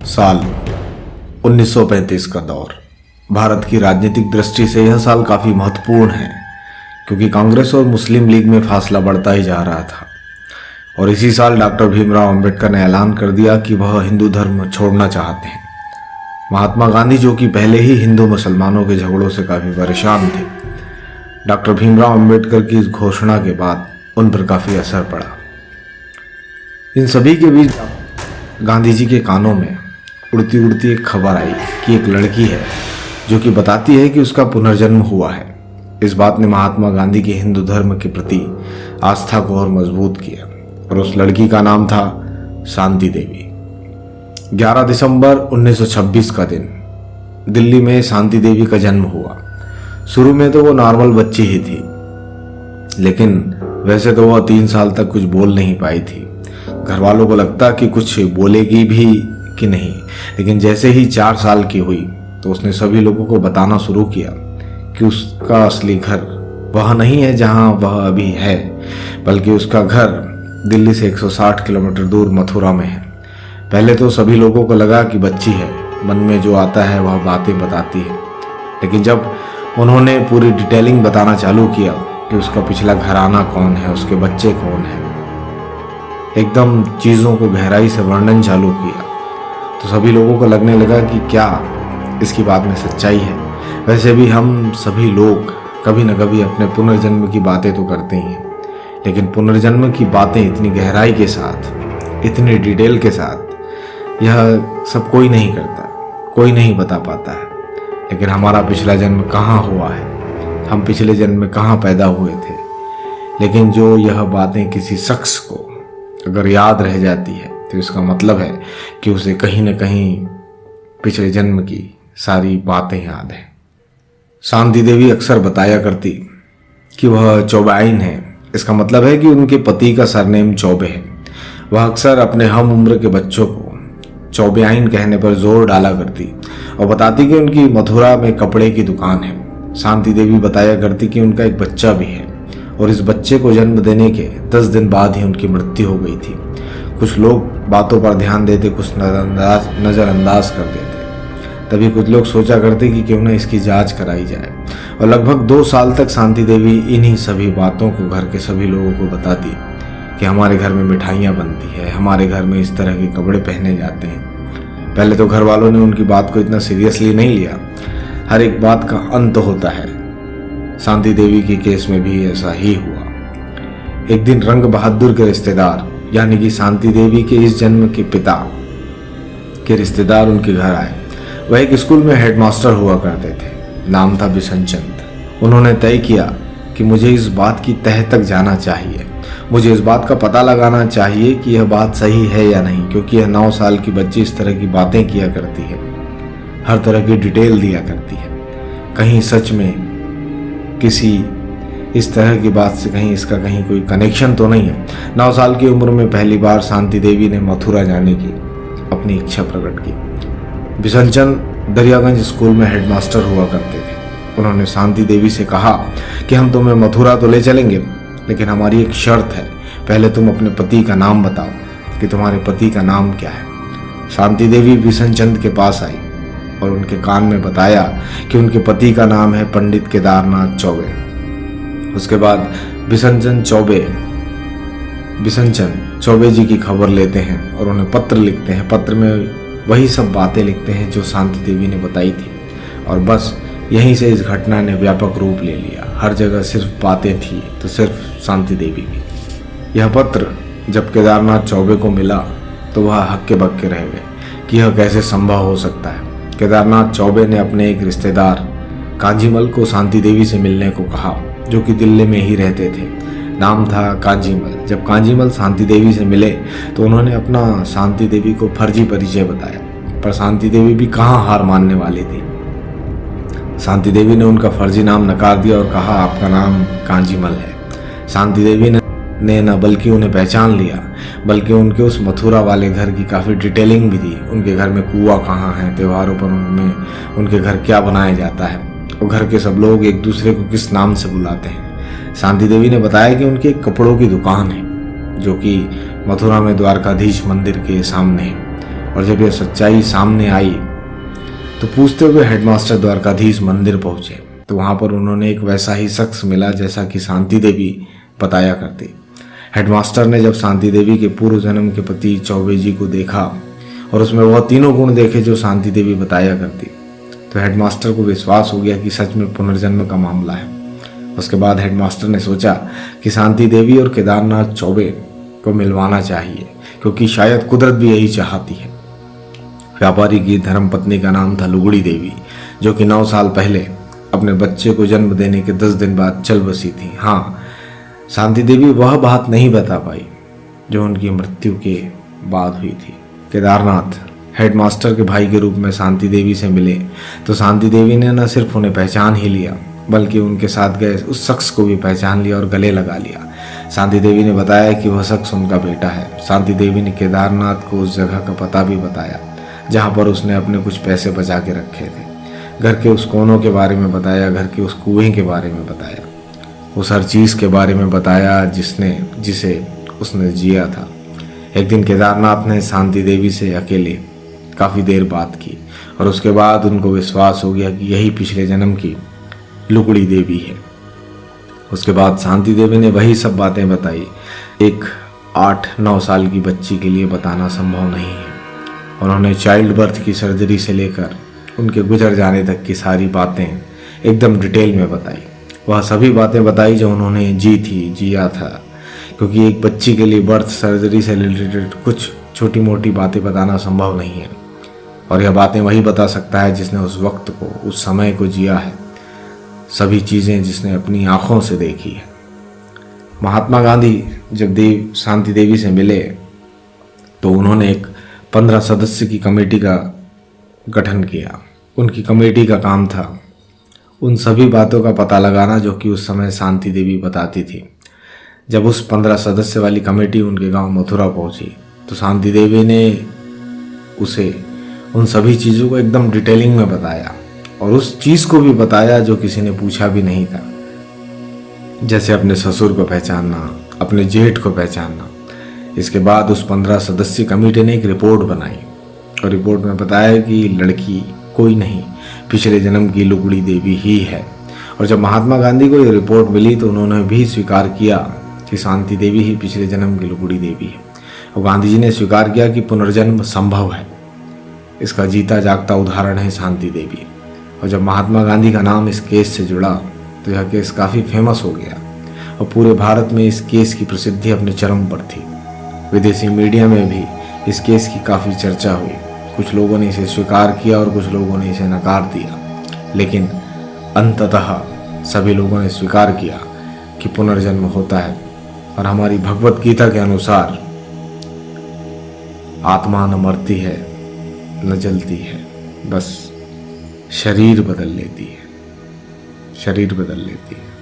साल 1935 का दौर। भारत की राजनीतिक दृष्टि से यह साल काफ़ी महत्वपूर्ण है क्योंकि कांग्रेस और मुस्लिम लीग में फासला बढ़ता ही जा रहा था और इसी साल डॉक्टर भीमराव अंबेडकर ने ऐलान कर दिया कि वह हिंदू धर्म छोड़ना चाहते हैं। महात्मा गांधी, जो कि पहले ही हिंदू मुसलमानों के झगड़ों से काफ़ी परेशान थे, डॉक्टर भीमराव अंबेडकर की इस घोषणा के बाद उन पर काफ़ी असर पड़ा। इन सभी के बीच गांधी जी के कानों में उड़ती उड़ती एक खबर आई कि एक लड़की है जो कि बताती है कि उसका पुनर्जन्म हुआ है। इस बात ने महात्मा गांधी के हिंदू धर्म के प्रति आस्था को और मजबूत किया और उस लड़की का नाम था शांति देवी। 11 दिसंबर 1926 का दिन दिल्ली में शांति देवी का जन्म हुआ। शुरू में तो वो नॉर्मल बच्ची ही थी, लेकिन वैसे तो वह 3 साल तक कुछ बोल नहीं पाई थी। घर वालों को लगता कि कुछ बोलेगी भी कि नहीं, लेकिन जैसे ही 4 साल की हुई तो उसने सभी लोगों को बताना शुरू किया कि उसका असली घर वह नहीं है जहां वह अभी है, बल्कि उसका घर दिल्ली से 160 किलोमीटर दूर मथुरा में है। पहले तो सभी लोगों को लगा कि बच्ची है, मन में जो आता है वह बातें बताती है, लेकिन जब उन्होंने पूरी डिटेलिंग बताना चालू किया कि उसका पिछला घराना कौन है, उसके बच्चे कौन हैं, एकदम चीज़ों को गहराई से वर्णन चालू किया, तो सभी लोगों को लगने लगा कि क्या इसकी बात में सच्चाई है। वैसे भी हम सभी लोग कभी न कभी अपने पुनर्जन्म की बातें तो करते ही हैं, लेकिन पुनर्जन्म की बातें इतनी गहराई के साथ, इतनी डिटेल के साथ यह सब कोई नहीं करता, कोई नहीं बता पाता है। लेकिन हमारा पिछला जन्म कहाँ हुआ है, हम पिछले जन्म में कहाँ पैदा हुए थे, लेकिन जो यह बातें किसी शख्स को अगर याद रह जाती है तो इसका मतलब है कि उसे कहीं न कहीं पिछले जन्म की सारी बातें याद हैं। शांति देवी अक्सर बताया करती कि वह चौबेआइन है। इसका मतलब है कि उनके पति का सरनेम चौबे है। वह अक्सर अपने हम उम्र के बच्चों को चौबेआइन कहने पर जोर डाला करती और बताती कि उनकी मथुरा में कपड़े की दुकान है। शांति देवी बताया करती कि उनका एक बच्चा भी है और इस बच्चे को जन्म देने के 10 दिन बाद ही उनकी मृत्यु हो गई थी। कुछ लोग बातों पर ध्यान देते, कुछ नज़रअंदाज कर देते। तभी कुछ लोग सोचा करते कि क्यों न इसकी जांच कराई जाए और लगभग 2 साल तक शांति देवी इन्हीं सभी बातों को घर के सभी लोगों को बताती कि हमारे घर में मिठाइयाँ बनती है, हमारे घर में इस तरह के कपड़े पहने जाते हैं। पहले तो घर वालों ने उनकी बात को इतना सीरियसली नहीं लिया। हर एक बात का अंत होता है। शांति देवी के केस में भी ऐसा ही हुआ। एक दिन रंग बहादुर के रिश्तेदार यानी कि शांति देवी के इस जन्म के पिता के रिश्तेदार उनके घर आए। वह एक स्कूल में हेडमास्टर हुआ करते थे, नाम था बिशन चंद। उन्होंने तय किया कि मुझे इस बात की तह तक जाना चाहिए, मुझे इस बात का पता लगाना चाहिए कि यह बात सही है या नहीं, क्योंकि यह 9 साल की बच्ची इस तरह की बातें किया करती है, हर तरह की डिटेल दिया करती है। कहीं सच में किसी इस तरह की बात से कहीं इसका कहीं कोई कनेक्शन तो नहीं है। 9 साल की उम्र में पहली बार शांति देवी ने मथुरा जाने की अपनी इच्छा प्रकट की। बिशन चंद दरियागंज स्कूल में हेडमास्टर हुआ करते थे। उन्होंने शांति देवी से कहा कि हम तुम्हें मथुरा तो ले चलेंगे, लेकिन हमारी एक शर्त है, पहले तुम अपने पति का नाम बताओ कि तुम्हारे पति का नाम क्या है। शांति देवी बिशन चंद के पास आई और उनके कान में बताया कि उनके पति का नाम है पंडित केदारनाथ चौबे। उसके बाद बिशन चंद चौबे जी की खबर लेते हैं और उन्हें पत्र लिखते हैं। पत्र में वही सब बातें लिखते हैं जो शांति देवी ने बताई थी और बस यहीं से इस घटना ने व्यापक रूप ले लिया। हर जगह सिर्फ बातें थी तो सिर्फ शांति देवी की। यह पत्र जब केदारनाथ चौबे को मिला तो वह हक्के बक्के रह गए कि यह कैसे संभव हो सकता है। केदारनाथ चौबे ने अपने एक रिश्तेदार कांजीमल को शांति देवी से मिलने को कहा, जो कि दिल्ली में ही रहते थे। नाम था कांजीमल। जब कांजीमल शांति देवी से मिले तो उन्होंने अपना शांति देवी को फर्जी परिचय बताया, पर शांति देवी भी कहाँ हार मानने वाली थी। शांति देवी ने उनका फर्जी नाम नकार दिया और कहा आपका नाम कांजीमल है। शांति देवी ने न बल्कि उन्हें पहचान लिया, बल्कि उनके उस मथुरा वाले घर की काफ़ी डिटेलिंग भी दी। उनके घर में कुआं कहाँ है, त्योहारों पर उनमें उनके घर क्या बनाया जाता है और घर के सब लोग एक दूसरे को किस नाम से बुलाते हैं। शांति देवी ने बताया कि उनकी एक कपड़ों की दुकान है जो कि मथुरा में द्वारकाधीश मंदिर के सामने है और जब यह सच्चाई सामने आई तो पूछते हुए हेडमास्टर द्वारकाधीश मंदिर पहुंचे तो वहां पर उन्होंने एक वैसा ही शख्स मिला जैसा कि शांति देवी बताया करती। हेडमास्टर ने जब शांति देवी के पूर्व जन्म के पति चौबे जी को देखा और उसमें वह तीनों गुण देखे जो शांति देवी बताया करती तो हेडमास्टर को विश्वास हो गया कि सच में पुनर्जन्म का मामला है। उसके बाद हेडमास्टर ने सोचा कि शांति देवी और केदारनाथ चौबे को मिलवाना चाहिए, क्योंकि शायद कुदरत भी यही चाहती है। व्यापारी की धर्मपत्नी का नाम था लुगड़ी देवी, जो कि 9 साल पहले अपने बच्चे को जन्म देने के 10 दिन बाद चल बसी थी। हाँ, शांति देवी वह बात नहीं बता पाई जो उनकी मृत्यु के बाद हुई थी। केदारनाथ हेडमास्टर के भाई के रूप में शांति देवी से मिले तो शांति देवी ने न सिर्फ उन्हें पहचान ही लिया बल्कि उनके साथ गए उस शख्स को भी पहचान लिया और गले लगा लिया। शांति देवी ने बताया कि वह शख्स उनका बेटा है। शांति देवी ने केदारनाथ को उस जगह का पता भी बताया जहाँ पर उसने अपने कुछ पैसे बचा के रखे थे। घर के उस कोनों के बारे में बताया, घर के उस कुएं के बारे में बताया, उस हर चीज़ के बारे में बताया जिसे उसने जिया था। एक दिन केदारनाथ ने शांति देवी से अकेले काफ़ी देर बात की और उसके बाद उनको विश्वास हो गया कि यही पिछले जन्म की लुगड़ी देवी है। उसके बाद शांति देवी ने वही सब बातें बताई। एक 8-9 साल की बच्ची के लिए बताना संभव नहीं है। उन्होंने चाइल्ड बर्थ की सर्जरी से लेकर उनके गुजर जाने तक की सारी बातें एकदम डिटेल में बताई। वह सभी बातें बताई जो उन्होंने जिया था, क्योंकि एक बच्ची के लिए बर्थ सर्जरी से रिलेटेड कुछ छोटी मोटी बातें बताना संभव नहीं है और यह बातें वही बता सकता है जिसने उस वक्त को, उस समय को जिया है, सभी चीज़ें जिसने अपनी आँखों से देखी है। महात्मा गांधी जब शांति देवी से मिले तो उन्होंने एक 15 सदस्य की कमेटी का गठन किया। उनकी कमेटी का काम था उन सभी बातों का पता लगाना जो कि उस समय शांति देवी बताती थी। जब उस 15 सदस्य वाली कमेटी उनके गांव मथुरा पहुंची तो शांति देवी ने उसे उन सभी चीज़ों को एकदम डिटेलिंग में बताया और उस चीज़ को भी बताया जो किसी ने पूछा भी नहीं था, जैसे अपने ससुर को पहचानना, अपने जेठ को पहचानना। इसके बाद उस 15 सदस्यीय कमेटी ने एक रिपोर्ट बनाई और रिपोर्ट में बताया कि लड़की कोई नहीं, पिछले जन्म की लुगड़ी देवी ही है। और जब महात्मा गांधी को ये रिपोर्ट मिली तो उन्होंने भी स्वीकार किया कि शांति देवी ही पिछले जन्म की लुगड़ी देवी है और गांधी जी ने स्वीकार किया कि पुनर्जन्म संभव है। इसका जीता जागता उदाहरण है शांति देवी। और जब महात्मा गांधी का नाम इस केस से जुड़ा तो यह केस काफ़ी फेमस हो गया और पूरे भारत में इस केस की प्रसिद्धि अपने चरम पर थी। विदेशी मीडिया में भी इस केस की काफ़ी चर्चा हुई। कुछ लोगों ने इसे स्वीकार किया और कुछ लोगों ने इसे नकार दिया, लेकिन अंततः सभी लोगों ने स्वीकार किया कि पुनर्जन्म होता है। और हमारी भगवत गीता के अनुसार आत्मा न मरती है न जलती है, बस शरीर बदल लेती है, शरीर बदल लेती है।